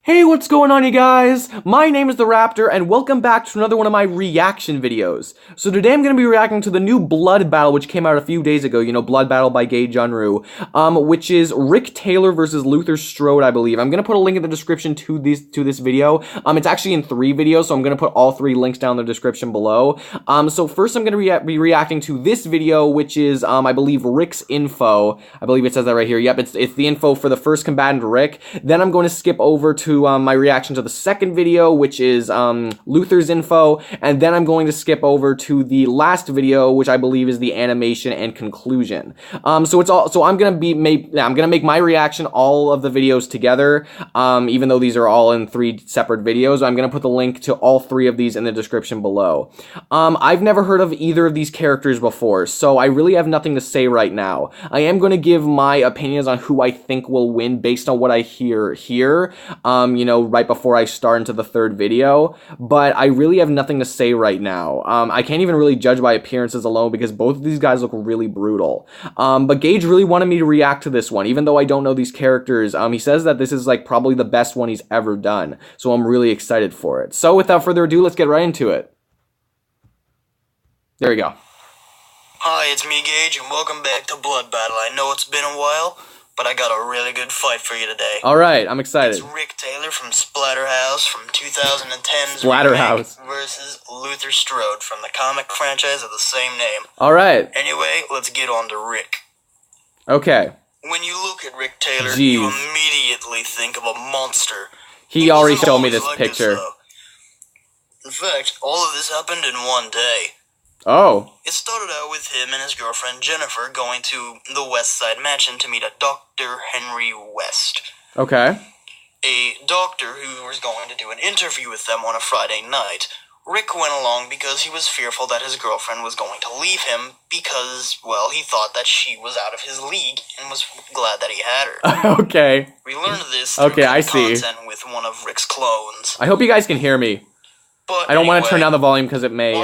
Hey, what's going on, you guys? My name is The Raptor, and welcome back to another one of my reaction videos. So today I'm going to be reacting to the new Blood Battle, which came out a few days ago, Blood Battle by Gay Junru, which is Rick Taylor versus Luther Strode, I believe. I'm going to put a link in the description to this video. It's actually in 3 videos, so I'm going to put all 3 links down in the description below. So first I'm going to be reacting to this video, which is, I believe, Rick's info. I believe it says that right here. Yep, it's the info for the first combatant, Rick. Then I'm going to skip over to my reaction to the second video, which is Luther's info, and then I'm going to skip over to the last video, which I believe is the animation and conclusion. So I'm gonna make my reaction all of the videos together, even though these are all in 3 separate videos. I'm gonna put the link to all 3 of these in the description below. I've never heard of either of these characters before, so I really have nothing to say right now. I am going to give my opinions on who I think will win based on what I hear here. Right before I start into the 3rd video, but I really have nothing to say right now. I can't even really judge by appearances alone because both of these guys look really brutal. But Gage really wanted me to react to this one, even though I don't know these characters. He says that this is like probably the best one he's ever done, so I'm really excited for it. So without further ado, let's get right into it. There we go. Hi, it's me, Gage, and welcome back to Blood Battle. I know it's been a while, but I got a really good fight for you today. Alright, I'm excited. It's Rick Taylor from Splatterhouse from 2010's Splatterhouse versus Luther Strode from the comic franchise of the same name. Alright. Anyway, let's get on to Rick. Okay. When you look at Rick Taylor, Jeez. you immediately think of a monster. He already showed me this picture. In fact, all of this happened in one day. Oh. It started out with him and his girlfriend Jennifer going to the West Side Mansion to meet a Dr. Henry West. Okay. A doctor who was going to do an interview with them on a Friday night. Rick went along because he was fearful that his girlfriend was going to leave him because, well, he thought that she was out of his league and was glad that he had her. Okay. We learned this through content with one of Rick's clones. I hope you guys can hear me. But I don't want to turn down the volume because it may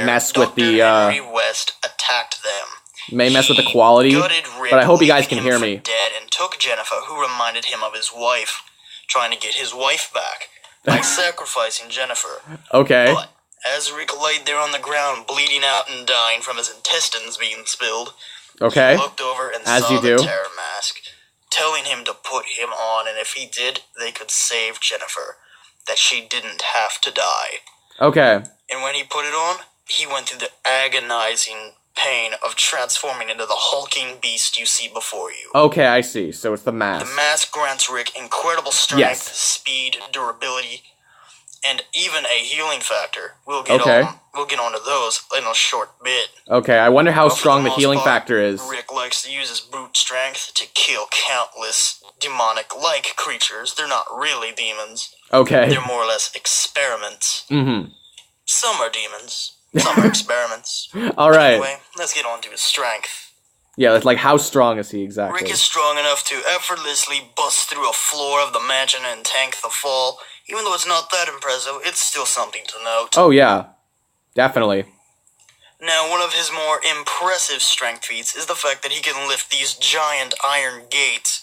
mess with the Henry West attacked them. May mess with the quality, but I hope you guys can hear me. Dead and took Jennifer, who reminded him of his wife, trying to get his wife back by sacrificing Jennifer. Okay. But as Rick laid there on the ground, bleeding out and dying from his intestines being spilled, okay, he looked over and saw the terror mask, telling him to put him on, and if he did, they could save Jennifer. That she didn't have to die. Okay. And when he put it on, he went through the agonizing pain of transforming into the hulking beast you see before you. Okay, I see. So it's the mask. The mask grants Rick incredible strength, speed, durability, and even a healing factor. We'll get onto those in a short bit. Okay, I wonder how strong the healing factor is. Rick likes to use his brute strength to kill countless demonic-like creatures. They're not really demons. Okay. They're more or less experiments. Mm-hmm. Some are demons. Some are experiments. Alright. Anyway, let's get on to his strength. Yeah, it's like, how strong is he exactly? Rick is strong enough to effortlessly bust through a floor of the mansion and tank the fall. Even though it's not that impressive, it's still something to note. Oh, yeah. Definitely. Now, one of his more impressive strength feats is the fact that he can lift these giant iron gates.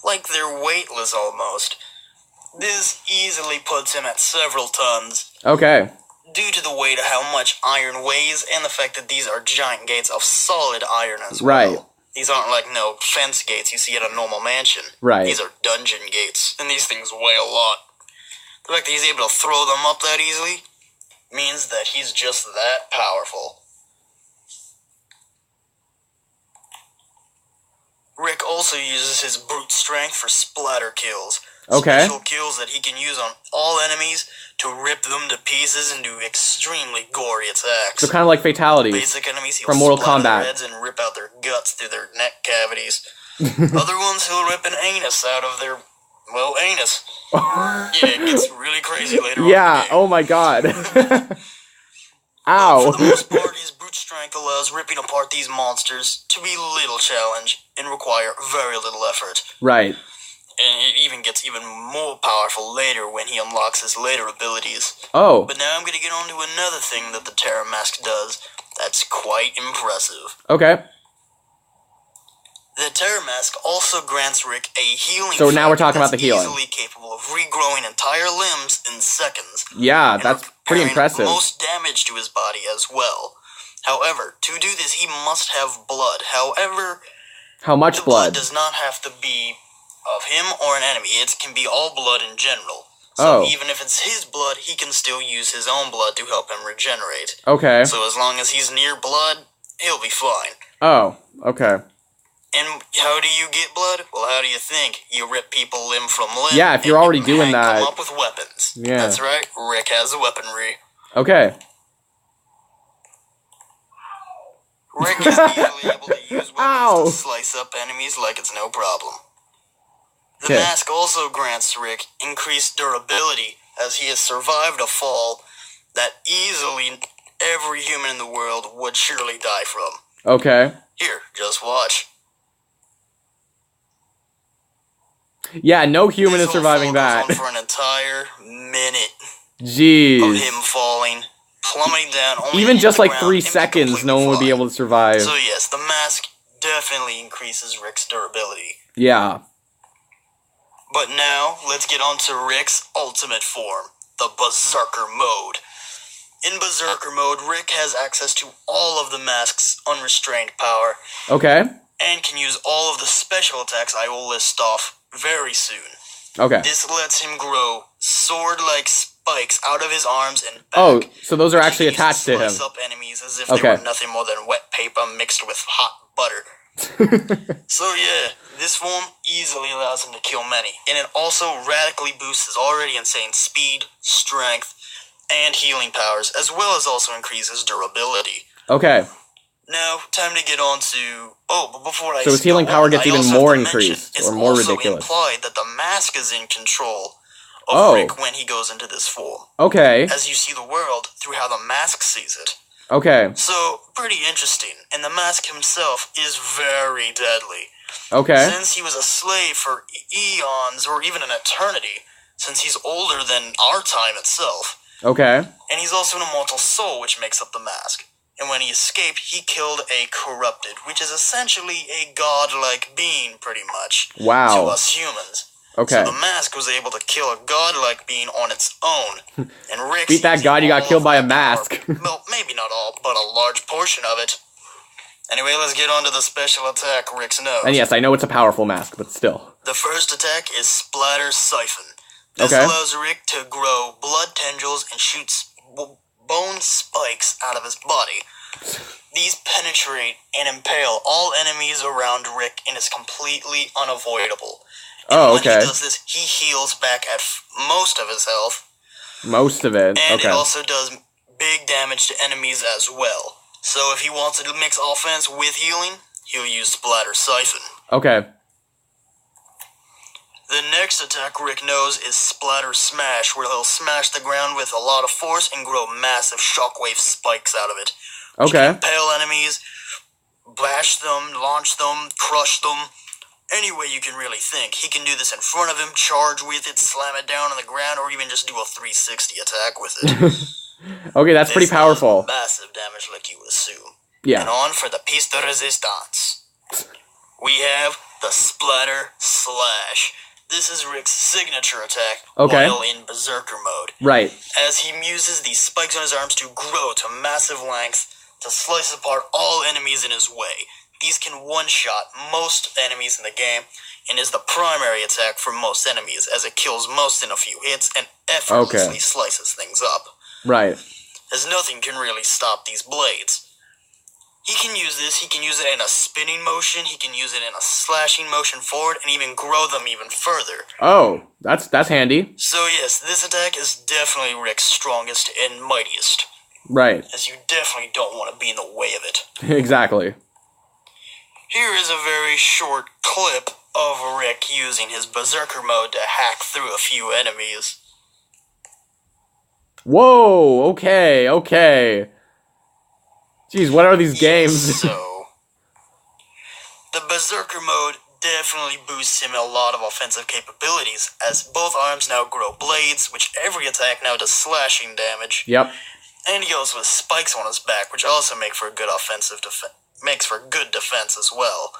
Like they're weightless almost. This easily puts him at several tons. Okay. Due to the weight of how much iron weighs and the fact that these are giant gates of solid iron as well. Right. These aren't like no fence gates you see at a normal mansion. Right. These are dungeon gates, and these things weigh a lot. The fact that he's able to throw them up that easily means that he's just that powerful. Rick also uses his brute strength for splatter kills. Special kills that he can use on all enemies to rip them to pieces and do extremely gory attacks. So kind of like fatalities. Basic enemies, he'll from Mortal splatter Kombat. their heads and rip out their guts through their neck cavities. Other ones, he'll rip an anus out of their, well, anus. Yeah, it gets really crazy later on. Yeah, oh my god. Ow. For the most part, his brute strength allows ripping apart these monsters to be little challenge and require very little effort. Right. And it even gets even more powerful later when he unlocks his later abilities. Oh. But now I'm going to get on to another thing that the Terror Mask does that's quite impressive. Okay. The Terror Mask also grants Rick a healing. So now we're talking about the healing. Easily capable of regrowing growing entire limbs in seconds. Yeah, and that's pretty repairing impressive. most damage to his body as well. However, to do this, he must have blood. However, How much the blood? does not have to be of him or an enemy. It can be all blood in general. So even if it's his blood, he can still use his own blood to help him regenerate. Okay. So as long as he's near blood, he'll be fine. Oh, okay. And how do you get blood? Well, how do you think? You rip people limb from limb. Yeah, if you're already doing that. Come up with weapons. Yeah. That's right. Rick has weaponry. Okay. Rick is easily able to use weapons Ow. to slice up enemies like it's no problem. The 'Kay. mask also grants Rick increased durability, as he has survived a fall that easily every human in the world would surely die from. Okay. Here, just watch. Yeah, no human This is whole surviving fall that. goes on for an entire minute of Jeez. him falling, plummeting down. Only Even to just the like ground 3 and be seconds, completely no one would be fine. able to survive. So yes, the mask definitely increases Rick's durability. Yeah. But now, let's get on to Rick's ultimate form, the Berserker mode. In Berserker mode, Rick has access to all of the mask's unrestrained power, Okay. and can use all of the special attacks I will list off very soon. Okay. This lets him grow sword-like spikes out of his arms and back. Oh, so those are which he actually uses attached to him. slice up enemies as if Okay. they were nothing more than wet paper mixed with hot butter. So yeah, this form easily allows him to kill many, and it also radically boosts his already insane speed, strength, and healing powers, as well as also increases durability. Okay. Now, time to get on to... Oh, but before I So his healing go power on, gets I even also have more to mention, increased, or more ridiculous. It's also implied that the mask is in control of Oh. Rick when he goes into this form, Okay. as you see the world through how the mask sees it. Okay. So, pretty interesting, and the mask himself is very deadly. Okay. Since he was a slave for eons, or even an eternity, since he's older than our time itself. Okay. And he's also an immortal soul, which makes up the mask. And when he escaped, he killed a corrupted, which is essentially a godlike being, pretty much, Wow. to us humans. Okay. So the mask was able to kill a godlike being on its own. And Rick Beat that god, you got all killed of by a that mask. power. Well, maybe not all, but a large portion of it. Anyway, let's get on to the special attack Rick's knows. And yes, I know it's a powerful mask, but still. The first attack is Splatter Siphon. This Okay. allows Rick to grow blood tendrils and shoots bone spikes out of his body. These penetrate and impale all enemies around Rick and is completely unavoidable. And Oh, when okay. he does this, he heals back at most of his health, Most of it. and Okay. it also does big damage to enemies as well. So if he wants to mix offense with healing, he'll use Splatter Siphon. Okay. The next attack Rick knows is Splatter Smash, where he'll smash the ground with a lot of force and grow massive shockwave spikes out of it. He Okay. can impale enemies, bash them, launch them, crush them, any way you can really think. He can do this in front of him, charge with it, slam it down on the ground, or even just do a 360 attack with it. Okay, that's pretty This does powerful. massive damage like you would assume. And Yeah. on for the piece de resistance. We have the Splatter Slash. This is Rick's signature attack Okay. while in Berserker mode, Right. as he uses these spikes on his arms to grow to massive lengths to slice apart all enemies in his way. These can one-shot most enemies in the game, and is the primary attack for most enemies, as it kills most in a few hits and effortlessly slices things up, Right. as nothing can really stop these blades. He can use this, he can use it in a spinning motion, he can use it in a slashing motion forward, and even grow them even further. Oh, that's handy. So yes, this attack is definitely Rick's strongest and mightiest, Right. as you definitely don't want to be in the way of it. Exactly. Here is a very short clip of Rick using his Berserker mode to hack through a few enemies. Whoa, okay, okay. Jeez, what are these games? So, the Berserker mode definitely boosts him a lot of offensive capabilities, as both arms now grow blades, which every attack now does slashing damage. Yep. And he also has spikes on his back, which also make for a good offensive makes for good defense as well.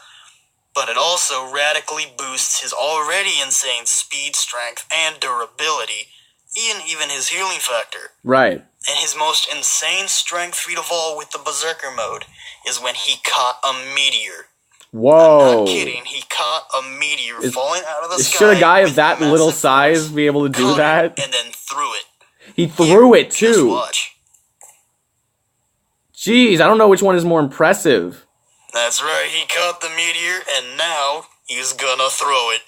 but it also radically boosts his already insane speed, strength, and durability, and even his healing factor. Right. And his most insane strength feat of all with the Berserker mode is when he caught a meteor. Whoa. I'm not kidding, he caught a meteor falling out of the sky. Should a guy of with that little massive size force, be able to do caught that? it, and then threw it. He threw it Just too. watch. Jeez, I don't know which one is more impressive. That's right, he caught the meteor, and now he's gonna throw it.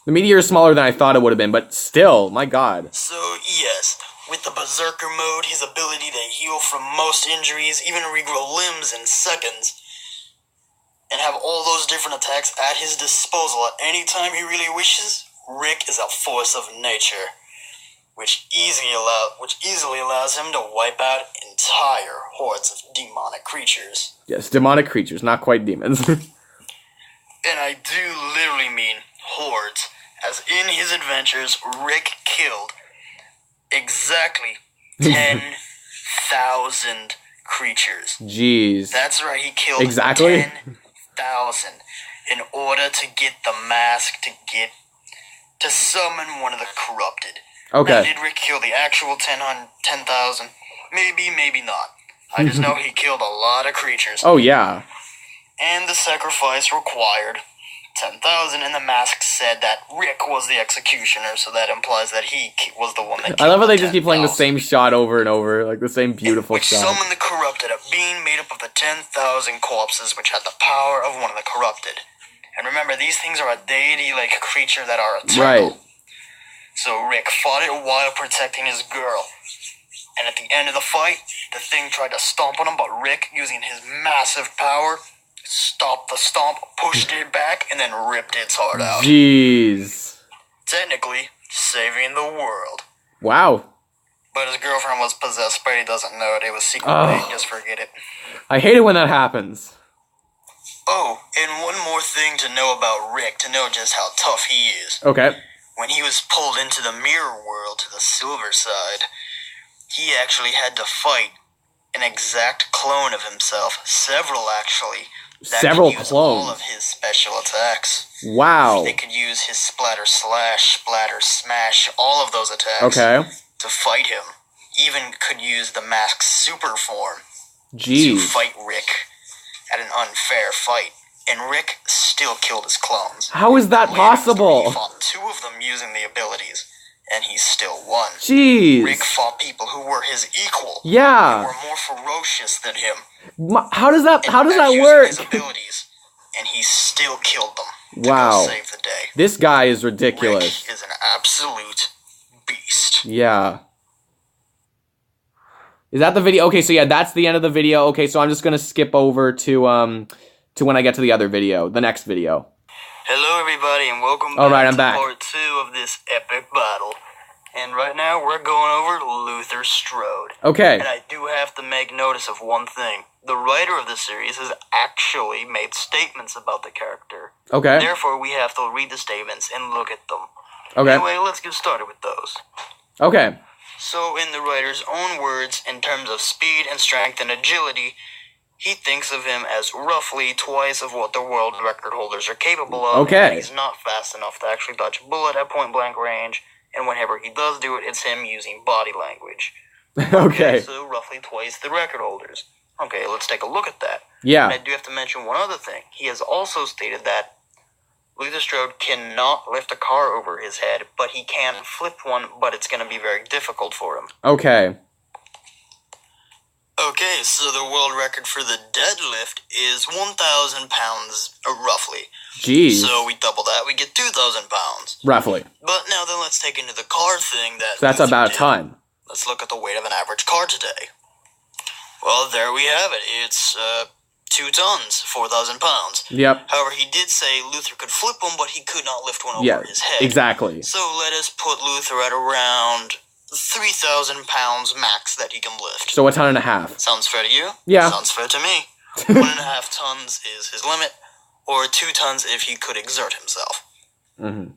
The meteor is smaller than I thought it would have been, but still, my god. So, yes, with the Berserker mode, his ability to heal from most injuries, even regrow limbs in seconds, and have all those different attacks at his disposal at any time he really wishes, Rick is a force of nature, which easily allows him to wipe out entire hordes of demonic creatures. Yes, demonic creatures, not quite demons. And I do literally mean hordes, as in his adventures, Rick killed exactly 10,000 creatures. Jeez. That's right, he killed exactly 10,000 in order to get the mask to summon one of the corrupted. Okay. Now, did Rick kill the actual 10,000? Maybe, maybe not. I just know he killed a lot of creatures. Oh, yeah. And the sacrifice required 10,000, and the mask said that Rick was the executioner, so that implies that he was the one that killed I love how they the just keep playing the 10,000. same shot over and over, like the same beautiful Which shot. summoned the corrupted, a being made up of the 10,000 corpses, which had the power of one of the corrupted. And remember, these things are a deity like a creature that are eternal. Right. So Rick fought it while protecting his girl. And at the end of the fight, the thing tried to stomp on him, but Rick, using his massive power, stopped the stomp, pushed it back, and then ripped its heart out. Jeez. Technically, saving the world. Wow. But his girlfriend was possessed, but he doesn't know it. It was secret bait, just forget it. I hate it when that happens. Oh, and one more thing to know about Rick, to know just how tough he is. Okay. When he was pulled into the mirror world to the silver side, he actually had to fight an exact clone of himself, several actually, that Several could use clones. all of his special attacks. Wow. They could use his splatter slash, splatter smash, all of those attacks Okay. to fight him. Even could use the mask's super form to Jeez. fight Rick at an unfair fight. And Rick still killed his clones. How is that Later, possible? He fought two of them using the abilities, and he still won. Jeez. Rick fought people who were his equal. Yeah. Who were more ferocious than him. How does that using work? His abilities, and he still killed them. Wow. To go save the day. This guy is ridiculous. Rick is an absolute beast. Yeah. Is that the video? Okay, so yeah, that's the end of the video. Okay, so I'm just gonna skip over to when I get to the other video, the next video. Hello everybody and welcome All right, back I'm to back. part 2 of this epic battle. And right now we're going over Luther Strode. Okay. And I do have to make notice of one thing. The writer of the series has actually made statements about the character. Okay. Therefore, we have to read the statements and look at them. Okay. Anyway, let's get started with those. Okay. So, in the writer's own words, in terms of speed and strength and agility, he thinks of him as roughly twice of what the world record holders are capable of. Okay. And he's not fast enough to actually dodge a bullet at point blank range, and whenever he does do it, it's him using body language. Okay. So, roughly twice the record holders. Okay, let's take a look at that. Yeah. And I do have to mention one other thing. He has also stated that Luther Strode cannot lift a car over his head, but he can flip one, but it's going to be very difficult for him. Okay. Okay, so the world record for the deadlift is 1,000 pounds, roughly. Jeez. So we double that, we get 2,000 pounds. Roughly. But now then let's take into the car thing that So that's Luther about a did. ton. Let's look at the weight of an average car today. Well, there we have it. It's 2 tons, 4,000 pounds. Yep. However, he did say Luther could flip one, but he could not lift one Yeah. over his head. Exactly. So let us put Luther at around 3,000 pounds max that he can lift. So a ton and a half. Sounds fair to you? Yeah. Sounds fair to me. 1.5 tons is his limit, or 2 tons if he could exert himself. Mm-hmm.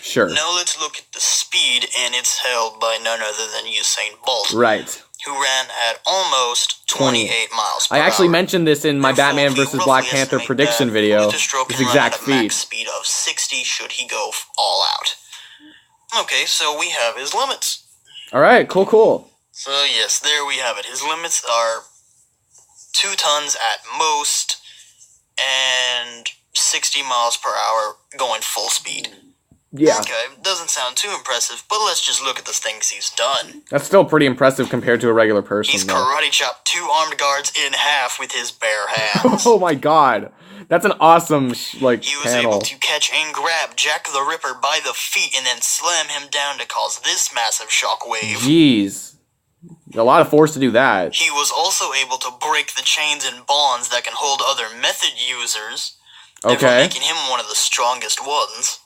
Sure. Now let's look at the speed, and it's held by none other than Usain Bolt. Right. who ran at almost 28 miles per I actually hour. mentioned this in my Therefore, Batman we vs. roughly Black Panther estimate prediction that video. Luther Strode This can run exact at a feat. max speed of 60 should he go all out. Okay, so we have his limits. Alright, cool. So yes, there we have it. His limits are 2 tons at most and 60 miles per hour going full speed. Yeah. Okay, doesn't sound too impressive, but let's just look at the things he's done. That's still pretty impressive compared to a regular person, He's though. karate chopped 2 armed guards in half with his bare hands. Oh my god. That's an awesome, He was panel. able to catch and grab Jack the Ripper by the feet and then slam him down to cause this massive shockwave. Jeez. A lot of force to do that. He was also able to break the chains and bonds that can hold other method users, therefore Okay. making him one of the strongest ones.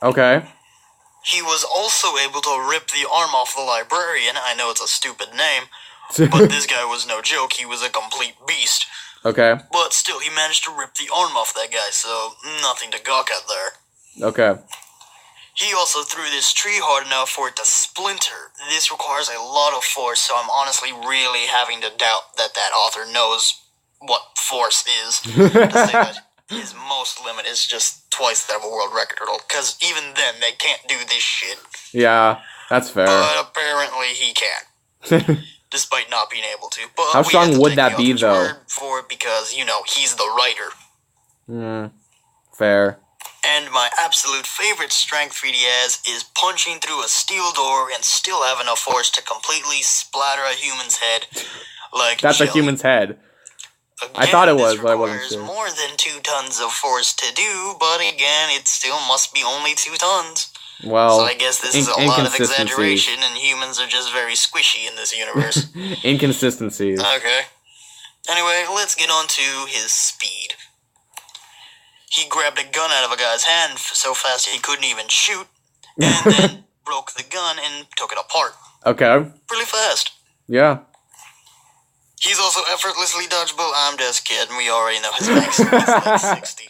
Okay. He was also able to rip the arm off the librarian. I know it's a stupid name, but this guy was no joke. He was a complete beast. Okay. But still, he managed to rip the arm off that guy, so nothing to gawk at there. Okay. He also threw this tree hard enough for it to splinter. This requires a lot of force, so I'm honestly really having to doubt that that author knows what force is. To say that his most limit is just twice that of a world record hurdle, because even then, they can't do this shit. Yeah, that's fair. But apparently he can, despite not being able to. But How we strong have to would take that the be, author's though? word for it because, you know, he's the writer. Fair. And my absolute favorite strength feat he has is punching through a steel door and still have enough force to completely splatter a human's head like That's a jelly. human's head. Again, I thought it this was, but I wasn't requires sure. more than 2 tons of force to do, but again, it still must be only 2 tons. Well, So I guess this is a lot of inconsistencies. exaggeration, and humans are just very squishy in this universe. Inconsistencies. Okay. Anyway, let's get on to his speed. He grabbed a gun out of a guy's hand so fast he couldn't even shoot, and then broke the gun and took it apart. Okay. Pretty fast. Yeah. He's also effortlessly dodgeable. I'm just kidding. We already know his max speed is like 60.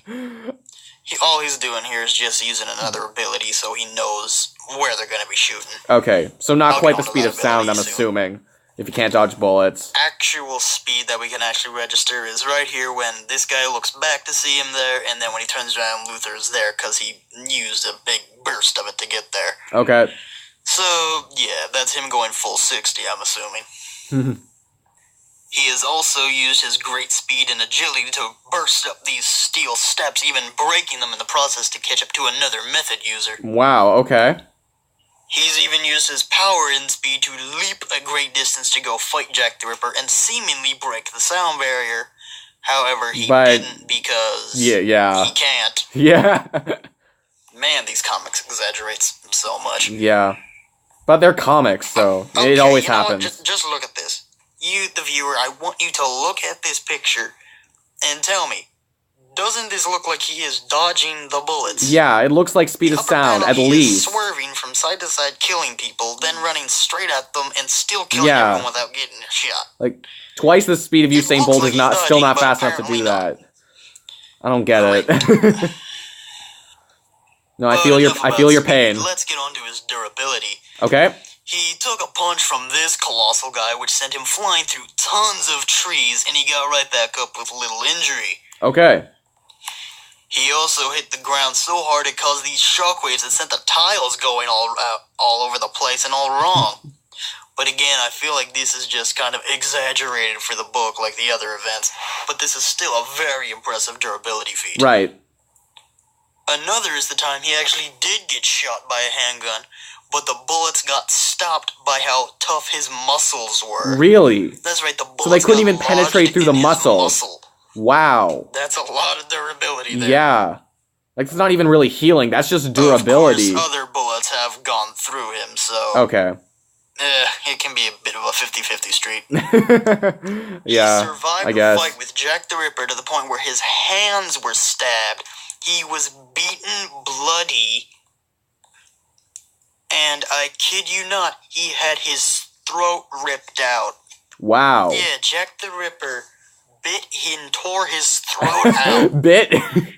All he's doing here is just using another ability so he knows where they're going to be shooting. Okay, so not I'll quite get the onto speed that of sound, I'm ability soon. assuming. If you can't dodge bullets. Actual speed that we can actually register is right here when this guy looks back to see him there, and then when he turns around, Luther's there because he used a big burst of it to get there. Okay. So, yeah, that's him going full 60, I'm assuming. He has also used his great speed and agility to burst up these steel steps, even breaking them in the process to catch up to another method user. Wow, okay. He's even used his power and speed to leap a great distance to go fight Jack the Ripper and seemingly break the sound barrier. However, he didn't because yeah. he can't. Yeah. Man, these comics exaggerate so much. Yeah. But they're comics, so Okay, it always you know what? happens. Just look at this. You, the viewer, I want you to look at this picture and tell me, doesn't this look like he is dodging the bullets? Yeah, it looks like speed of Upper sound, panel, at he is least. swerving from side to side, killing people, then running straight at them and still killing Yeah. everyone without getting a shot. Like, twice the speed of It Usain looks Bolt like is not he's still not dodging, fast but enough to do apparently that. I don't get it. No, I But feel enough about your speed. pain. Let's get on to his durability. Okay. He took a punch from this colossal guy, which sent him flying through tons of trees, and he got right back up with little injury. Okay. He also hit the ground so hard it caused these shockwaves that sent the tiles going all over the place and all wrong. But again, I feel like this is just kind of exaggerated for the book like the other events, but this is still a very impressive durability feat. Right. Another is the time he actually did get shot by a handgun, but the bullets got stopped by how tough his muscles were. Really? That's right, the bullets So they couldn't got even penetrate lodged through the in his muscle. muscle. Wow. That's a lot of durability there. Yeah. Like, it's not even really healing. That's just durability. Of course, other bullets have gone through him, so... Okay. it can be a bit of a 50-50 street. Yeah, He survived I guess. a fight with Jack the Ripper to the point where his hands were stabbed. He was beaten bloody. And I kid you not, he had his throat ripped out. Wow. Yeah, Jack the Ripper bit and tore his throat out. Bit?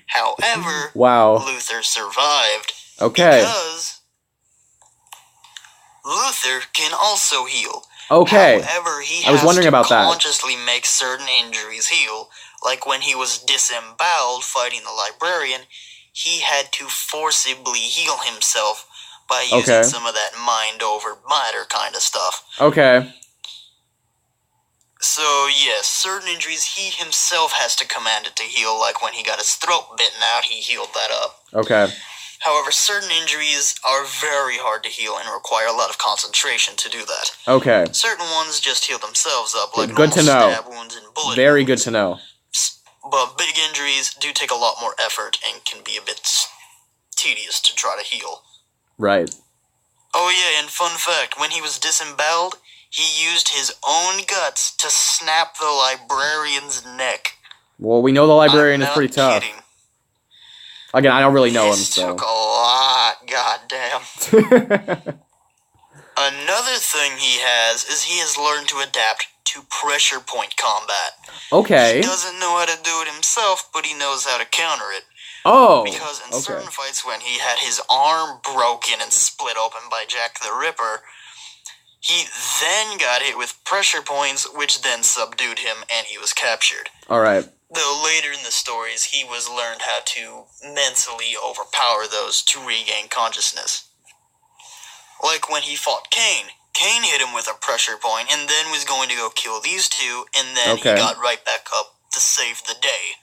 However, Wow. Luther survived. Okay. Because Luther can also heal. Okay. However, he I was has wondering to about that. consciously make certain injuries heal. Like when he was disemboweled fighting the librarian, he had to forcibly heal himself by using Okay. some of that mind over matter kind of stuff. Okay. So, yes, certain injuries he himself has to command it to heal, like when he got his throat bitten out, he healed that up. Okay. However, certain injuries are very hard to heal and require a lot of concentration to do that. Okay. Certain ones just heal themselves up, like Good to normal know. stab wounds and bullet Very wounds. good to know. But big injuries do take a lot more effort and can be a bit tedious to try to heal. Right. Oh yeah, and fun fact, when he was disemboweled, he used his own guts to snap the librarian's neck. Well, we know the librarian is I'm pretty not tough. kidding. Again, I don't really know him, This so. took a lot, goddamn. Another thing he has learned to adapt to pressure point combat. Okay. He doesn't know how to do it himself, but he knows how to counter it. Oh. Because in Okay. certain fights when he had his arm broken and split open by Jack the Ripper, he then got hit with pressure points, which then subdued him and he was captured. Alright. Though later in the stories, he was learned how to mentally overpower those to regain consciousness. Like when he fought Kane. Kane hit him with a pressure point and then was going to go kill these two, and then he got right back up to save the day.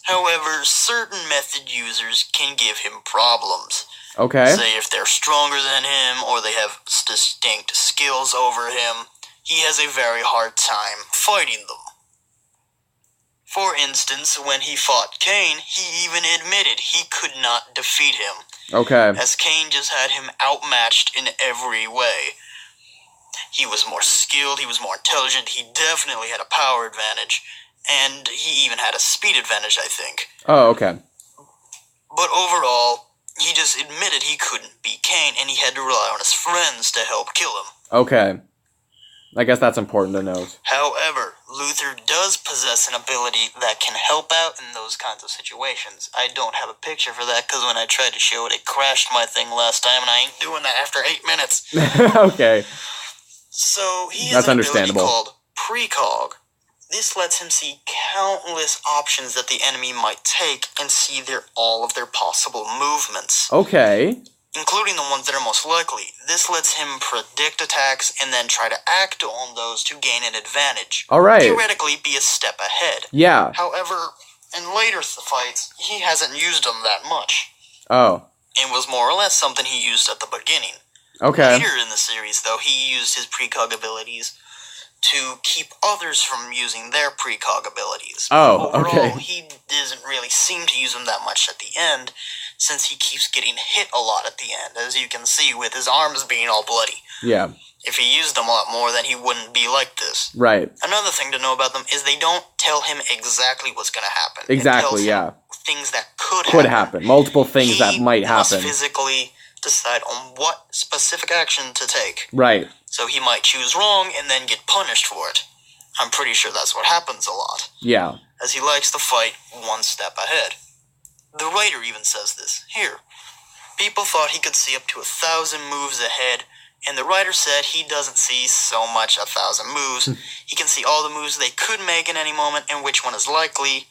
However, certain method users can give him problems. Okay. Say if they're stronger than him or they have distinct skills over him, he has a very hard time fighting them. For instance, when he fought Kane, he even admitted he could not defeat him, Okay. as Kane just had him outmatched in every way. He was more skilled, he was more intelligent, he definitely had a power advantage, and he even had a speed advantage, I think. Oh, okay. But overall, he just admitted he couldn't beat Kane, and he had to rely on his friends to help kill him. Okay. I guess that's important to note. However, Luther does possess an ability that can help out in those kinds of situations. I don't have a picture for that, because when I tried to show it, it crashed my thing last time, and I ain't doing that after 8 minutes. Okay. So, he has That's an ability understandable. called Precog. This lets him see countless options that the enemy might take and see all of their possible movements, Okay. including the ones that are most likely. This lets him predict attacks and then try to act on those to gain an advantage. Alright. Theoretically, be a step ahead. Yeah. However, in later fights, he hasn't used them that much. Oh. It was more or less something he used at the beginning. Okay. Later in the series, though, he used his precog abilities to keep others from using their precog abilities. Oh, Overall, okay. he doesn't really seem to use them that much at the end, since he keeps getting hit a lot at the end, as you can see with his arms being all bloody. Yeah. If he used them a lot more, then he wouldn't be like this. Right. Another thing to know about them is they don't tell him exactly what's going to happen. Exactly, it tells yeah. him things that could happen. Multiple things that might happen. He must physically decide on what specific action to take. Right. So he might choose wrong and then get punished for it. I'm pretty sure that's what happens a lot, Yeah. as he likes to fight one step ahead. The writer even says this. Here, people thought he could see up to 1,000 moves ahead, and the writer said he doesn't see so much 1,000 moves. He can see all the moves they could make in any moment and which one is likely,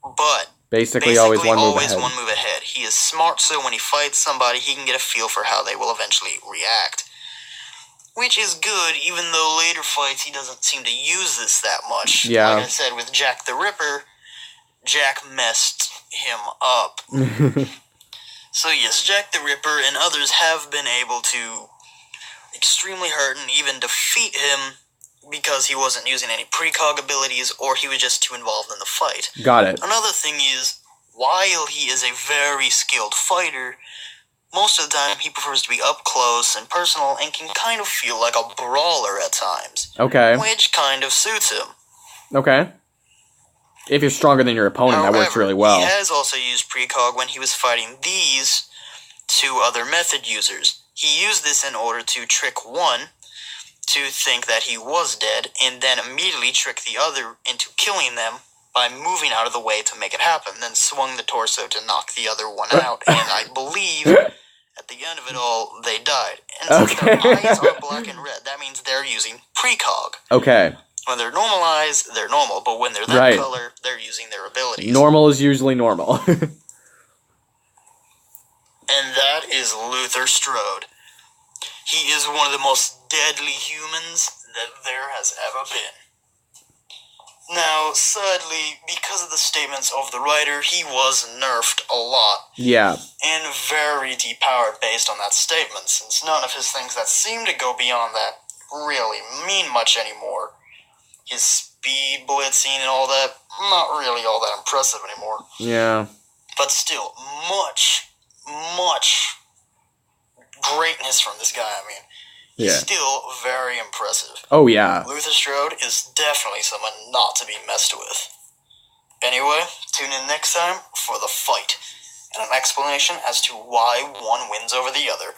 but Basically always one move always ahead. one move ahead. He is smart, so when he fights somebody, he can get a feel for how they will eventually react. Which is good, even though later fights he doesn't seem to use this that much. Yeah. Like I said, with Jack the Ripper, Jack messed him up. So yes, Jack the Ripper and others have been able to extremely hurt and even defeat him because he wasn't using any precog abilities or he was just too involved in the fight. Got it. Another thing is, while he is a very skilled fighter, most of the time he prefers to be up close and personal and can kind of feel like a brawler at times. Okay. Which kind of suits him. Okay. If you're stronger than your opponent, that works really well. He has also used precog when he was fighting these two other method users. He used this in order to trick one to think that he was dead, and then immediately trick the other into killing them by moving out of the way to make it happen, then swung the torso to knock the other one out, and I believe at the end of it all, they died. And since their eyes are black and red, that precog. Okay. When they're normalized, they're normal, but when they're that Right. color, they're using their abilities. Normal is usually normal. And that is Luther Strode. He is one of the most deadly humans that there has ever been. Now, sadly, because of the statements of the writer, he was nerfed a lot. Yeah. And very depowered based on that statement, since none of his things that seem to go beyond that really mean much anymore. His speed blitzing and all that, not really all that impressive anymore. Yeah. But still, much greatness from this guy, I mean. He's still very impressive. Oh, yeah. Luther Strode is definitely someone not to be messed with. Anyway, tune in next time for the fight, and an explanation as to why one wins over the other.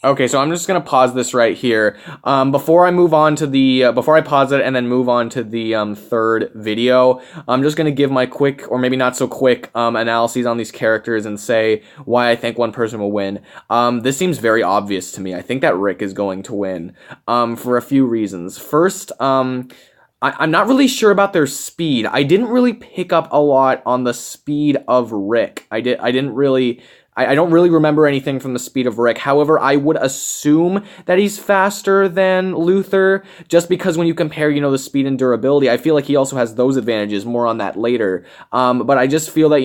Okay, so I'm just gonna pause this right here. Before I move on to the, before I pause it and then move on to the third video, I'm just gonna give my quick, or maybe not so quick, analyses on these characters and say why I think one person will win. This seems very obvious to me. I think that Rick is going to win, for a few reasons. First, I'm not really sure about their speed. I didn't really pick up a lot on the speed of Rick. I don't really remember anything from the speed of Rick. However, I would assume that he's faster than Luther, just because when you compare, the speed and durability, I feel like he also has those advantages. More on that later. But I just feel that,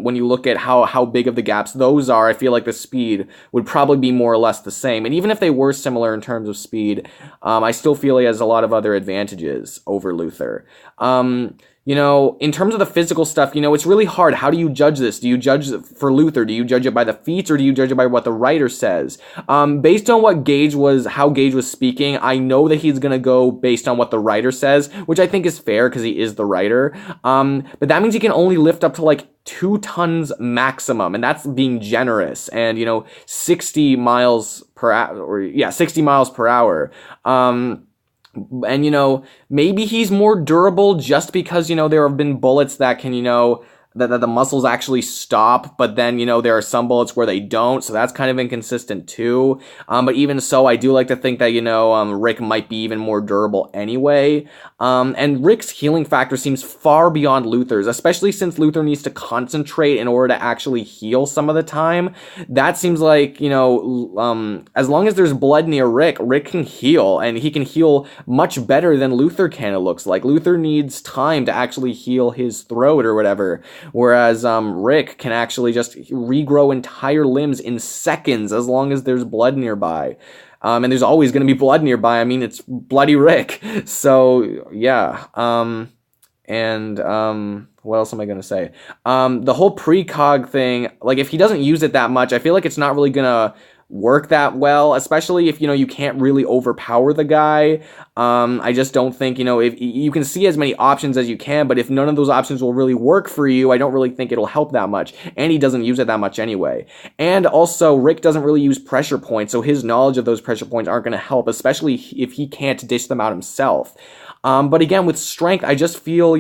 when you look at how big of the gaps those are, I feel like the speed would probably be more or less the same. And even if they were similar in terms of speed, I still feel he has a lot of other advantages over Luther. In terms of the physical stuff, it's really hard. How do you judge this? Do you judge for Luther? Do you judge it by the feats, or do you judge it by what the writer says? Based on how Gage was speaking, I know that he's gonna go based on what the writer says, which I think is fair because he is the writer. But that means he can only lift up to like 2 tons maximum, and that's being generous. And 60 miles per hour, 60 miles per hour. And, maybe he's more durable just because, there have been bullets that can, that the muscles actually stop, but then, there are some bullets where they don't, so that's kind of inconsistent too. But even so, I do like to think that, Rick might be even more durable anyway. And Rick's healing factor seems far beyond Luther's, especially since Luther needs to concentrate in order to actually heal some of the time. That seems like, as long as there's blood near Rick, Rick can heal, and he can heal much better than Luther can, it looks like. Luther needs time to actually heal his throat or whatever. Whereas Rick can actually just regrow entire limbs in seconds as long as there's blood nearby. And there's always going to be blood nearby. I mean, it's bloody Rick. So, yeah. What else am I going to say? The whole precog thing, like, if he doesn't use it that much, I feel like it's not really going to work that well, especially if, you can't really overpower the guy. I just don't think, if you can see as many options as you can, but if none of those options will really work for you, I don't really think it'll help that much. And he doesn't use it that much anyway. And also, Rick doesn't really use pressure points, so his knowledge of those pressure points aren't going to help, especially if he can't dish them out himself. But again, with strength, I just feel,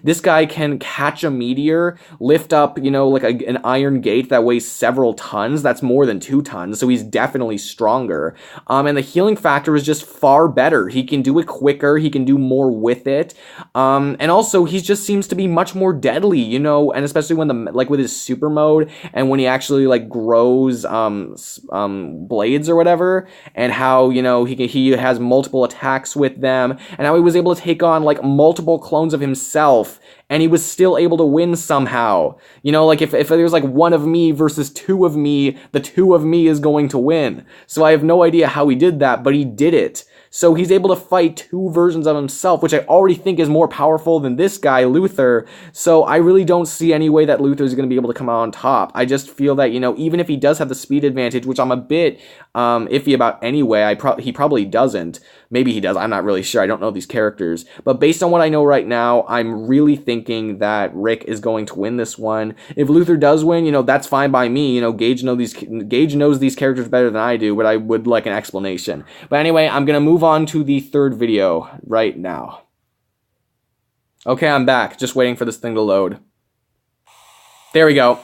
this guy can catch a meteor, lift up, like an iron gate that weighs several tons. That's more than 2 tons, so he's definitely stronger. And the healing factor is just far better. He can do it quicker. He can do more with it. And also, he just seems to be much more deadly, and especially when with his super mode and when he actually, grows, blades or whatever, and how, he has multiple attacks with them, and how he was able to take on multiple clones of himself, and he was still able to win somehow. If there's one of me versus 2 of me, the 2 of me is going to win. So I have no idea how he did that, but he did it. So he's able to fight 2 versions of himself, which I already think is more powerful than this guy, Luther. So I really don't see any way that Luther is going to be able to come out on top. I just feel that, even if he does have the speed advantage, which I'm a bit iffy about anyway, he probably doesn't. Maybe he does. I'm not really sure. I don't know these characters. But based on what I know right now, I'm really thinking that Rick is going to win this one. If Luther does win, that's fine by me. Gage knows these characters better than I do, but I would like an explanation. But anyway, I'm going to move on to the third video right now. Okay, I'm back. Just waiting for this thing to load. There we go.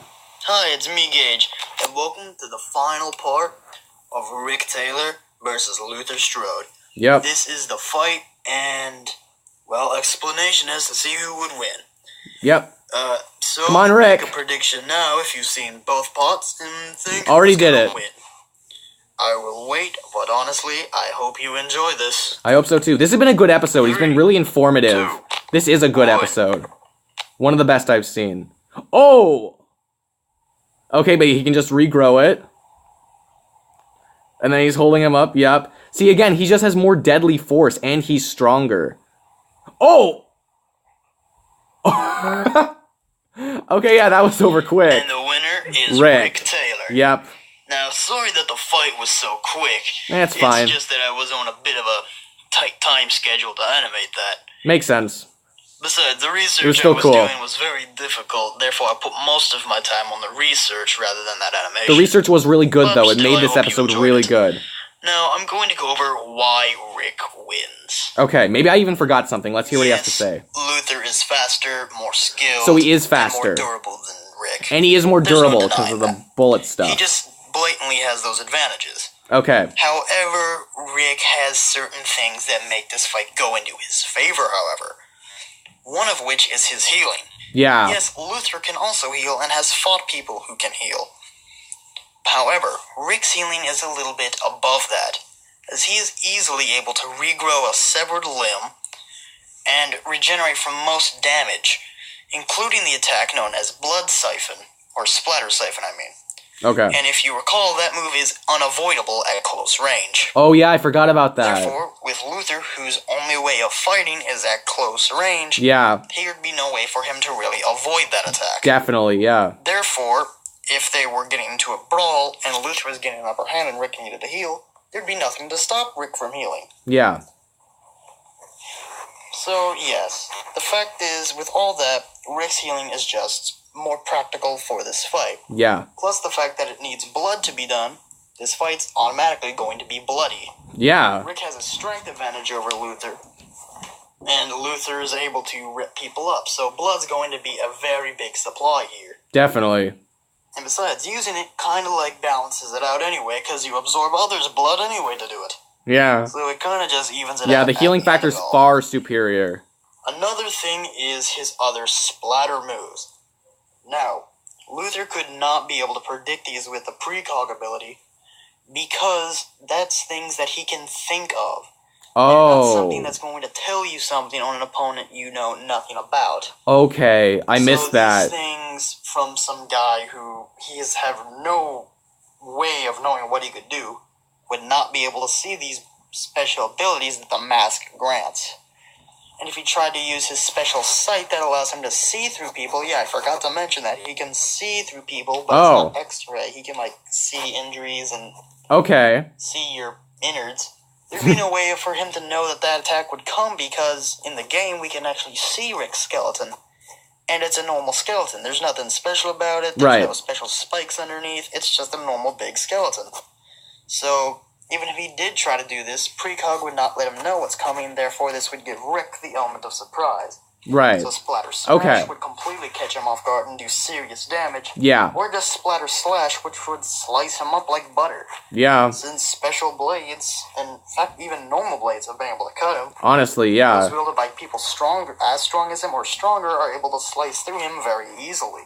Hi, it's me, Gage, and welcome to the final part of Rick Taylor versus Luther Strode. Yep. This is the fight, and, well, explanation as to see who would win. Yep. So Come on, Rick. make a prediction now if you've seen both parts and think Already who's did gonna it. win. I will wait, but honestly, I hope you enjoy this. I hope so too. This has been a good episode. He's been really informative. 2, This is a good 1. episode. One of the best I've seen. Oh! Okay, but he can just regrow it. And then he's holding him up. Yep. See, again, he just has more deadly force, and he's stronger. Oh! Okay, yeah, that was over quick. And the winner is Rick. Rick Taylor. Yep. Now, sorry that the fight was so quick. That's fine. It's just that I was on a bit of a tight time schedule to animate that. Makes sense. Besides, the research It was still I was cool. doing was very difficult, therefore I put most of my time on the research rather than that animation. The research was really good, But though. It still, made I this hope you episode enjoyed really it. good. Now, I'm going to go over why Rick wins. Okay, maybe I even forgot something. Let's hear what he has to say. Luther is faster, more skilled, So he is and faster. more durable than Rick. And he is more There's no durable because of denying the bullet stuff. He just blatantly has those advantages. Okay. However, Rick has certain things that make this fight go into his favor, however. One of which is his healing. Yeah. Yes, Luther can also heal and has fought people who can heal. However, Rick's healing is a little bit above that, as he is easily able to regrow a severed limb and regenerate from most damage, including the attack known as Blood Siphon, or Splatter Siphon, I mean. Okay. And if you recall, that move is unavoidable at close range. Oh, yeah, I forgot about that. Therefore, with Luther, whose only way of fighting is at close range, Yeah, there would be no way for him to really avoid that attack. definitely, yeah. Therefore, if they were getting into a brawl and Luther was getting an upper hand and Rick needed to heal, there'd be nothing to stop Rick from healing. Yeah. So, yes, the fact is, with all that, Rick's healing is just more practical for this fight. Yeah. Plus the fact that it needs blood to be done, this fight's automatically going to be bloody. Yeah. Rick has a strength advantage over Luther, and Luther is able to rip people up, so blood's going to be a very big supply here. Definitely. And besides, using it kind of like balances it out anyway, because you absorb others' blood anyway to do it. Yeah. So it kind of just evens it out. Yeah, the at healing the end factor of is it all. far superior. Another thing is his other splatter moves. Now, Luther could not be able to predict these with the precog ability, because that's things that he can think of. And not something Oh. that's going to tell you something on an opponent you know nothing about. Okay, I missed So that. these things from some guy who he has have no way of knowing what he could do would not be able to see these special abilities that the mask grants. And if he tried to use his special sight that allows him to see through people, yeah, I forgot to mention that. He can see through people, but Oh. it's not X-ray. He can, like, see injuries and Okay. see your innards. There'd be no way for him to know that that attack would come, because in the game we can actually see Rick's skeleton. And it's a normal skeleton. There's nothing special about it. There's Right. no special spikes underneath. It's just a normal big skeleton. So, even if he did try to do this, precog would not let him know what's coming, therefore this would give Rick the element of surprise. Right. So Splatter Smash Okay. would completely catch him off guard and do serious damage. Yeah. Or just Splatter Slash, which would slice him up like butter. Yeah. Since special blades, and in fact even normal blades have been able to cut him, Honestly, those yeah. wielded by people as strong as him or stronger are able to slice through him very easily.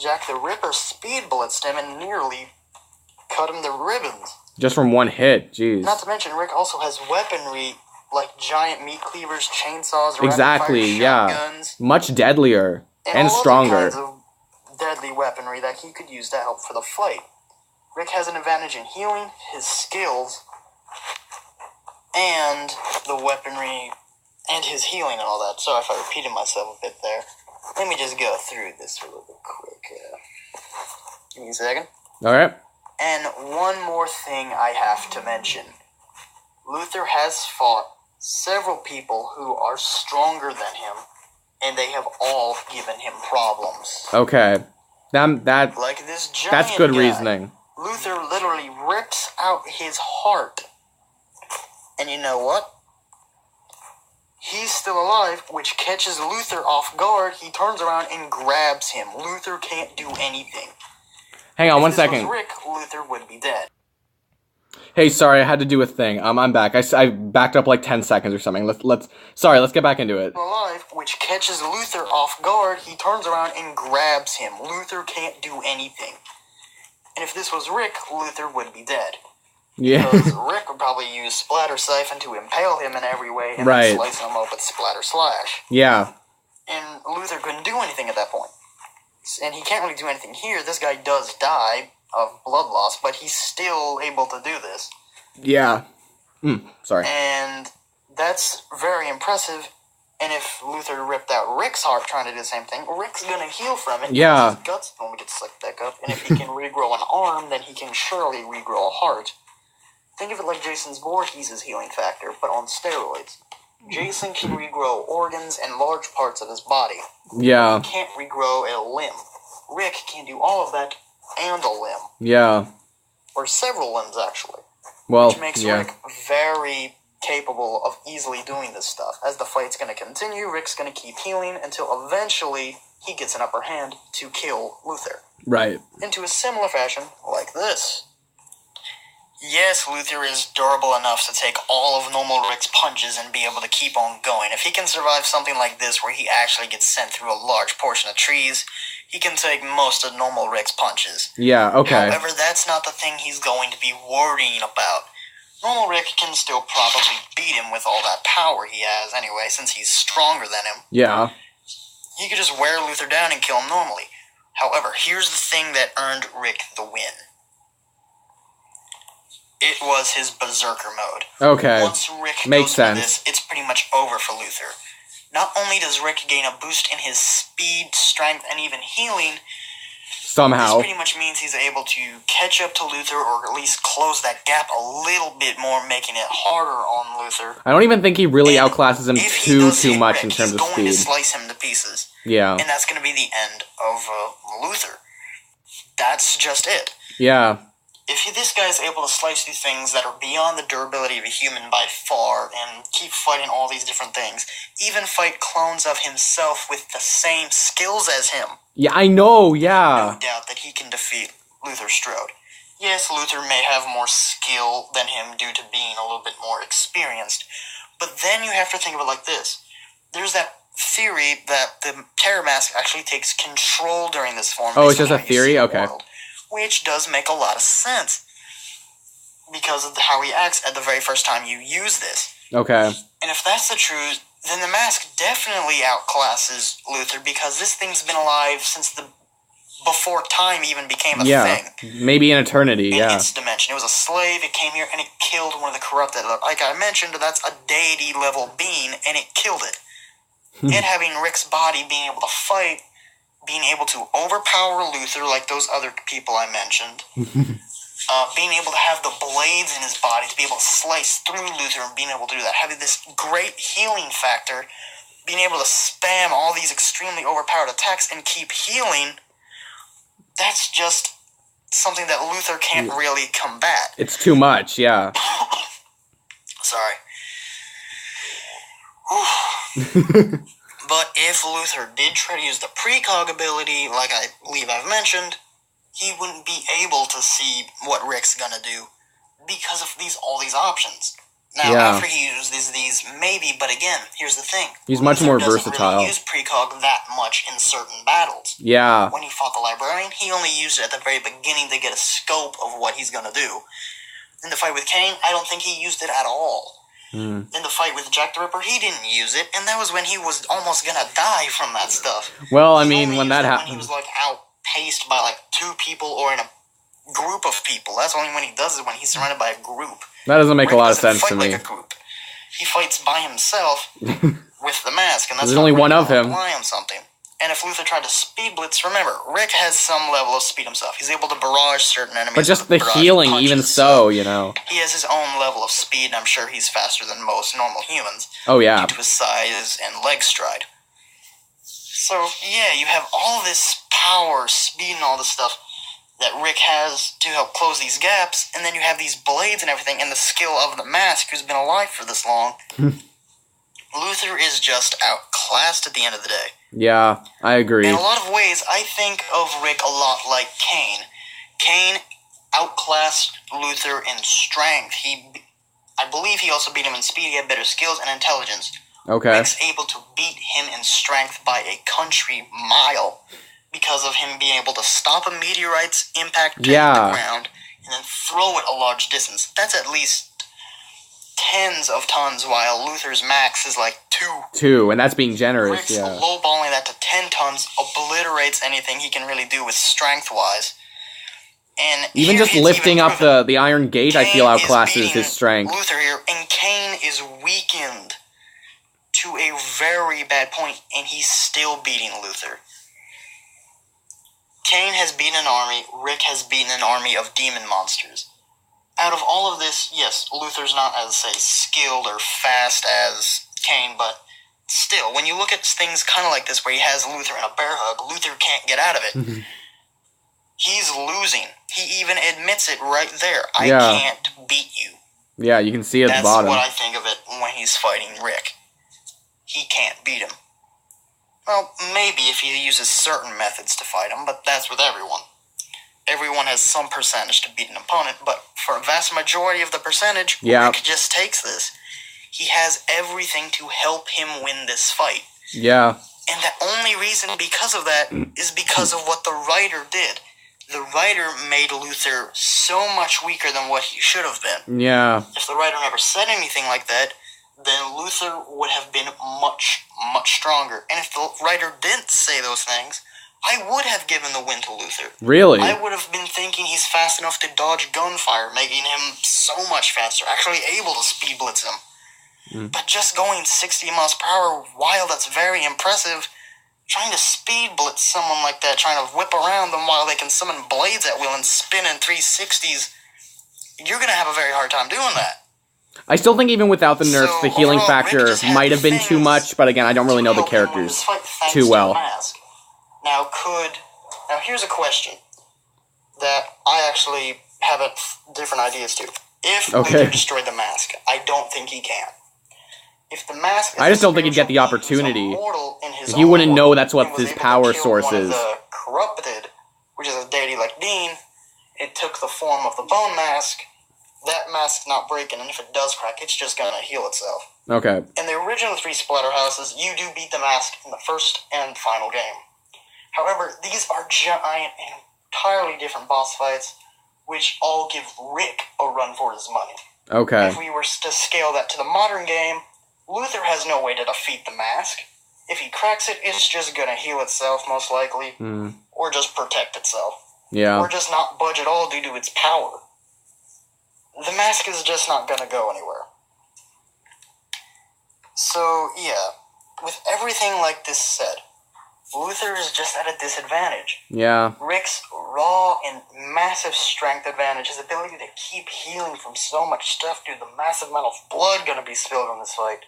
Jack the Ripper speed blitzed him and nearly cut him to ribbons. Just from one hit. Jeez. Not to mention, Rick also has weaponry like giant meat cleavers, chainsaws, Exactly, rapid-fire yeah. shotguns, Much deadlier. And all other stronger. kinds of deadly weaponry that he could use to help for the fight. Rick has an advantage in healing, his skills, and the weaponry, and his healing and all that. Sorry if I repeated myself a bit there. Let me just go through this a little bit quick. Give me a second. Alright. And one more thing I have to mention. Luther has fought several people who are stronger than him, and they have all given him problems. Okay. That Like this giant that's good guy. reasoning. Luther literally rips out his heart. And you know what? He's still alive, which catches Luther off guard. He turns around and grabs him. Luther can't do anything. Hang on If one this was second. Rick, Luther would be dead. Hey Hey, sorry, I had to do a thing. I'm back. I backed up like 10 seconds or something. Let's get back into it. Alive, which catches Luther off guard. He turns around and grabs him. Luther can't do anything. And if this was Rick, Luther would be dead. Yeah. Because Rick would probably use Splatter Siphon to impale him in every way and then slice him up with Splatter Slash. Yeah. And Luther couldn't do anything at that point. And he can't really do anything here. This guy does die of blood loss, but he's still able to do this. Yeah. Sorry. And that's very impressive. And if Luther ripped out Rick's heart trying to do the same thing, Rick's gonna heal from it. Yeah. His guts don't get sucked back up. And if he can regrow an arm, then he can surely regrow a heart. Think of it like Jason's Voorhees' healing factor, but on steroids. Jason can regrow organs and large parts of his body. Yeah. He can't regrow a limb. Rick can do all of that and a limb. Yeah. Or several limbs, actually. Well, which makes Rick very capable of easily doing this stuff. As the fight's going to continue, Rick's going to keep healing until eventually he gets an upper hand to kill Luther. Right. Into a similar fashion like this. Yes, Luther is durable enough to take all of normal Rick's punches and be able to keep on going. If he can survive something like this where he actually gets sent through a large portion of trees, he can take most of normal Rick's punches. Yeah, okay. However, that's not the thing he's going to be worrying about. Normal Rick can still probably beat him with all that power he has anyway, since he's stronger than him. Yeah. He could just wear Luther down and kill him normally. However, here's the thing that earned Rick the win. It was his Berserker mode. Okay. Once Rick Makes goes sense. into this, it's pretty much over for Luther. Not only does Rick gain a boost in his speed, strength, and even healing, somehow. this pretty much means he's able to catch up to Luther, or at least close that gap a little bit more, making it harder on Luther. I don't even think he really And outclasses him if he too does hit much Rick, in terms he's of going to speed. slice him to pieces. Yeah. And that's going to be the end of Luther. That's just it. Yeah. If this guy is able to slice through things that are beyond the durability of a human by far, and keep fighting all these different things, even fight clones of himself with the same skills as him, Yeah, I know, no yeah. doubt that he can defeat Luther Strode. Yes, Luther may have more skill than him due to being a little bit more experienced, but then you have to think of it like this. There's that theory that the Terror Mask actually takes control during this form. Oh, it's based just on a how you see theory? the Okay. world, which does make a lot of sense, because of how he acts at the very first time you use this. Okay. And if that's the truth, then the mask definitely outclasses Luther, because this thing's been alive since before time even became a thing. Maybe an eternity, In yeah. its dimension. It was a slave, it came here, and it killed one of the corrupted. Like I mentioned, that's a deity-level being, and it killed it. It having Rick's body, being able to fight, being able to overpower Luther like those other people I mentioned, being able to have the blades in his body to be able to slice through Luther and being able to do that, having this great healing factor, being able to spam all these extremely overpowered attacks and keep healing, that's just something that Luther can't really combat. It's too much, yeah. Sorry. But if Luther did try to use the precog ability, like I believe I've mentioned, he wouldn't be able to see what Rick's gonna do because of all these options. Now, after he uses these, maybe, but again, here's the thing. He's much more versatile. Luther doesn't really use precog that much in certain battles. Yeah. When he fought the Librarian, he only used it at the very beginning to get a scope of what he's gonna do. In the fight with Kane, I don't think he used it at all. In the fight with Jack the Ripper, he didn't use it, and that was when he was almost gonna die from that stuff. Well, I mean, when that happened... When he was, outpaced by, 2 people or in a group of people. That's only when he does it, when he's surrounded by a group. That doesn't make a lot of sense to fight me. like a group. He fights by himself with the mask, and that's There's only one of him. Rely on something. And if Luther tried to speed blitz, remember, Rick has some level of speed himself. He's able to barrage certain enemies. But just with the barrage healing, punches, even so, you know. He has his own level of speed, and I'm sure he's faster than most normal humans. Oh, yeah. Due to his size and leg stride. So, yeah, you have all this power, speed, and all this stuff that Rick has to help close these gaps, and then you have these blades and everything, and the skill of the mask who's been alive for this long. Luther is just outclassed at the end of the day. Yeah, I agree. In a lot of ways, I think of Rick a lot like Kane. Kane outclassed Luther in strength. I believe he also beat him in speed. He had better skills and intelligence. Okay. Rick's able to beat him in strength by a country mile because of him being able to stop a meteorite's impact to hit the ground and then throw it a large distance. That's at least tens of tons, while Luther's max is like 2. 2, and that's being generous. Rick's lowballing that to 10 tons obliterates anything he can really do with strength-wise. And even just lifting up the Iron Gate, I feel outclasses his strength. Luther here, and Kane is weakened to a very bad point, and he's still beating Luther. Kane has beaten an army, Rick has beaten an army of demon monsters. Out of all of this, yes, Luther's not as, say, skilled or fast as Kane, but still, when you look at things kind of like this, where he has Luther in a bear hug, Luther can't get out of it. He's losing. He even admits it right there. I can't beat you. Yeah, you can see at the bottom. That's what I think of it when he's fighting Rick. He can't beat him. Well, maybe if he uses certain methods to fight him, but that's with everyone. Everyone has some percentage to beat an opponent, but for a vast majority of the percentage, Rick just takes this. He has everything to help him win this fight. Yeah. And the only reason because of that is because of what the writer did. The writer made Luther so much weaker than what he should have been. Yeah. If the writer never said anything like that, then Luther would have been much, much stronger. And if the writer didn't say those things, I would have given the win to Luther. Really? I would have been thinking he's fast enough to dodge gunfire, making him so much faster, actually able to speed blitz him. But just going 60 miles per hour, while that's very impressive, trying to speed blitz someone like that, trying to whip around them while they can summon blades at will and spin in 360s, you're going to have a very hard time doing that. I still think even without the nerfs, the healing factor might have been too much, but again, I don't really know the characters too well. Now, here's a question that I actually have different ideas to. If Luther destroyed the mask, I don't think he can. If the mask I just don't think he'd get the opportunity. He wouldn't know that's what his power source is. The corrupted, which is a deity like Dean, it took the form of the bone mask. That mask's not breaking, and if it does crack, it's just gonna heal itself. Okay. In the original 3 Splatterhouses, you do beat the mask in the first and final game. However, these are giant and entirely different boss fights, which all give Rick a run for his money. Okay. If we were to scale that to the modern game, Luther has no way to defeat the mask. If he cracks it, it's just gonna heal itself, most likely, or just protect itself. Yeah. Or just not budge at all due to its power. The mask is just not gonna go anywhere. So, yeah, with everything like this said, Luther is just at a disadvantage. Yeah. Rick's raw and massive strength advantage, his ability to keep healing from so much stuff due to the massive amount of blood gonna be spilled in this fight.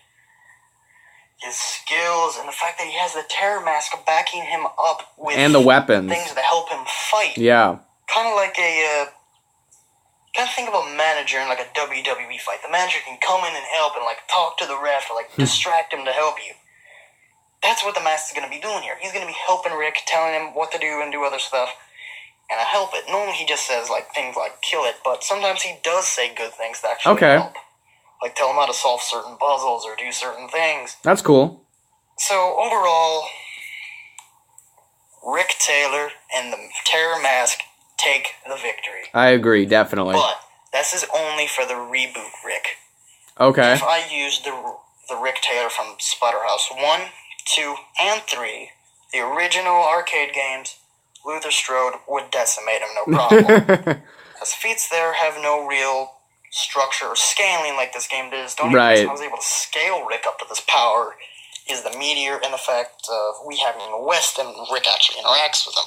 His skills, and the fact that he has the terror mask backing him up with and the weapons. Things that help him fight. Yeah. Kind of like kind of think of a manager in like a WWE fight. The manager can come in and help and like talk to the ref or like distract him to help you. That's what the mask is going to be doing here. He's going to be helping Rick, telling him what to do and do other stuff. And I help it. Normally he just says like things like kill it, but sometimes he does say good things that actually help. Like tell him how to solve certain puzzles or do certain things. That's cool. So overall, Rick Taylor and the Terror Mask take the victory. I agree, definitely. But this is only for the reboot Rick. Okay. If I used the Rick Taylor from Splatterhouse 1, 2, and 3, the original arcade games, Luther Strode would decimate him, no problem. As feats there have no real structure or scaling like this game does. Don't even reason I was able to scale Rick up to this power is the meteor and the fact of we having a West and Rick actually interacts with him.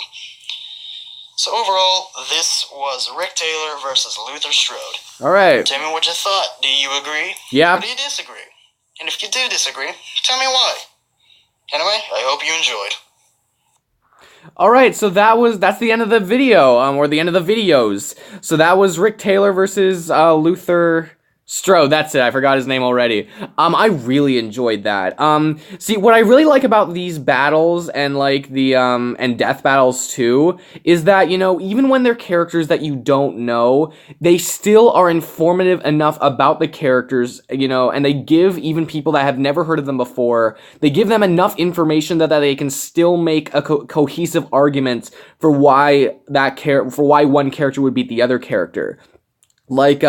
So overall, this was Rick Taylor versus Luther Strode. Alright. Tell me what you thought. Do you agree? Yeah. Or do you disagree? And if you do disagree, tell me why. Anyway, I hope you enjoyed. Alright, so that's the end of the video, or the end of the videos. So that was Rick Taylor versus Luther Strode, that's it. I forgot his name already. I really enjoyed that. See, what I really like about these battles and like the and death battles too is that, you know, even when they're characters that you don't know, they still are informative enough about the characters, you know, and they give even people that have never heard of them before, they give them enough information that they can still make a cohesive argument for why one character would beat the other character. Like,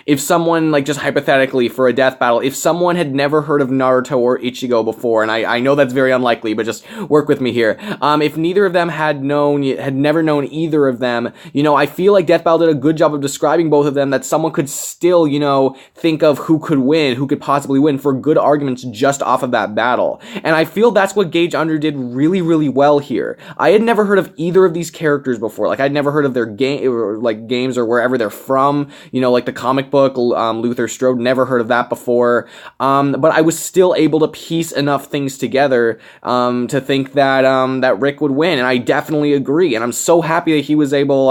if someone, like, just hypothetically, for a death battle, if someone had never heard of Naruto or Ichigo before, and I know that's very unlikely, but just work with me here, if neither of them had never known either of them, you know, I feel like Death Battle did a good job of describing both of them, that someone could still, you know, think of who could win, who could possibly win, for good arguments just off of that battle. And I feel that's what Gage Under did really, really well here. I had never heard of either of these characters before. Like, I'd never heard of their games or wherever they're from. You know, like the comic book, Luther Strode, never heard of that before. But I was still able to piece enough things together to think that that Rick would win, and I definitely agree. And I'm so happy that he was able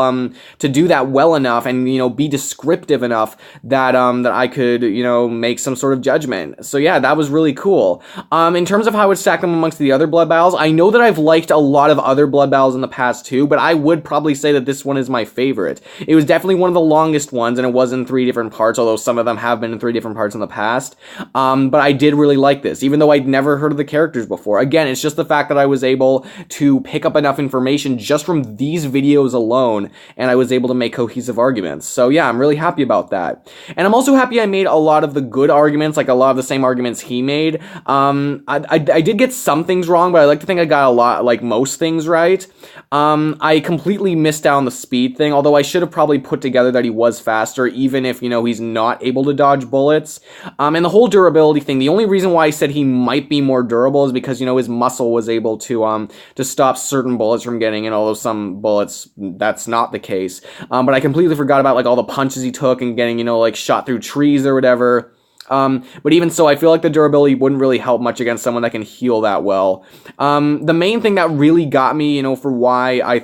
to do that well enough, and, you know, be descriptive enough that that I could, you know, make some sort of judgment. So yeah, that was really cool. In terms of how I would stack them amongst the other blood battles, I know that I've liked a lot of other blood battles in the past too, but I would probably say that this one is my favorite. It was definitely one of the longest ones, and it was in 3 different parts, although some of them have been in 3 different parts in the past. But I did really like this, even though I'd never heard of the characters before. Again, it's just the fact that I was able to pick up enough information just from these videos alone, and I was able to make cohesive arguments. So yeah, I'm really happy about that. And I'm also happy I made a lot of the good arguments, like a lot of the same arguments he made. I did get some things wrong, but I like to think I got a lot, like most things right. I completely missed out on the speed thing, although I should have probably put together that he was faster, even if, you know, he's not able to dodge bullets. And the whole durability thing, the only reason why I said he might be more durable is because, you know, his muscle was able to stop certain bullets from getting in, although some bullets, that's not the case. But I completely forgot about, like, all the punches he took and getting, you know, like, shot through trees or whatever. But even so, I feel like the durability wouldn't really help much against someone that can heal that well. The main thing that really got me, you know, for why I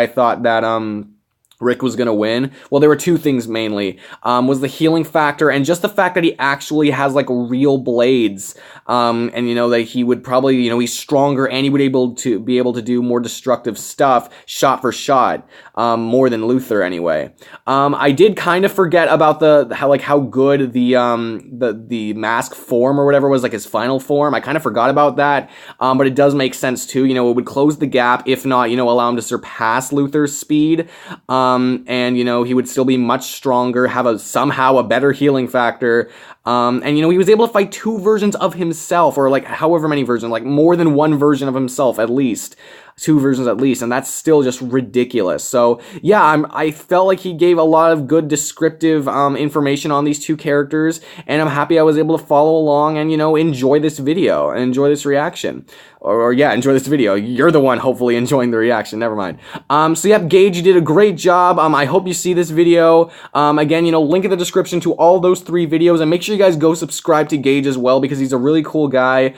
thought that, Rick was going to win, well, there were 2 things mainly, was the healing factor and just the fact that he actually has, like, real blades, and, you know, that he would probably, you know, he's stronger and he would be able to do more destructive stuff, shot for shot, more than Luther anyway. I did kind of forget about how good the mask form or whatever was, like, his final form. I kind of forgot about that, but it does make sense too. You know, it would close the gap, if not, you know, allow him to surpass Luther's speed. And, you know, he would still be much stronger, have somehow a better healing factor. And, you know, he was able to fight 2 versions of himself, or, like, however many versions, like, more than 1 version of himself, at least. 2 versions at least, and that's still just ridiculous. So yeah, I felt like he gave a lot of good descriptive information on these 2 characters, and I'm happy I was able to follow along and, you know, enjoy this video and enjoy this reaction. Or yeah, enjoy this video. You're the one hopefully enjoying the reaction, never mind. So yep, Gage, you did a great job. I hope you see this video. Again, you know, link in the description to all those 3 videos, and make sure you guys go subscribe to Gage as well, because he's a really cool guy.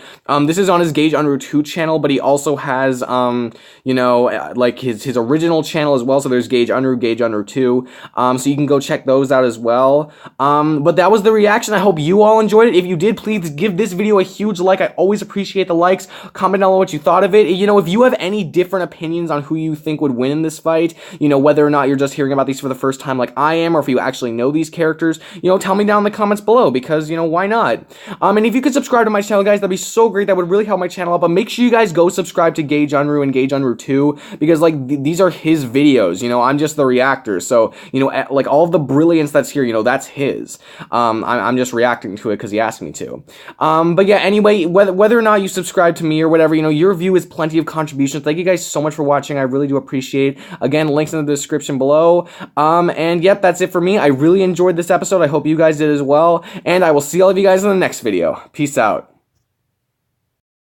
This is on his Gage Unruh 2 channel, but he also has, you know, like his original channel as well, so there's Gage Unruh 2, so you can go check those out as well. But that was the reaction. I hope you all enjoyed it. If you did, please give this video a huge like. I always appreciate the likes. Comment down below what you thought of it. You know, if you have any different opinions on who you think would win in this fight, you know, whether or not you're just hearing about these for the first time like I am, or if you actually know these characters, you know, tell me down in the comments below, because, you know, why not? And if you could subscribe to my channel, guys, that'd be so great. That would really help my channel out. But make sure you guys go subscribe to Gage Unruh and Gage Unruh 2, because, like, these are his videos, you know, I'm just the reactor, so, you know, like, all of the brilliance that's here, you know, that's his. I'm just reacting to it because he asked me to. But yeah, anyway, whether or not you subscribe to me or whatever, you know, your view is plenty of contributions. Thank you guys so much for watching. I really do appreciate it. Again, links in the description below. And yep, that's it for me. I really enjoyed this episode. I hope you guys did as well, and I will see all of you guys in the next video. Peace out.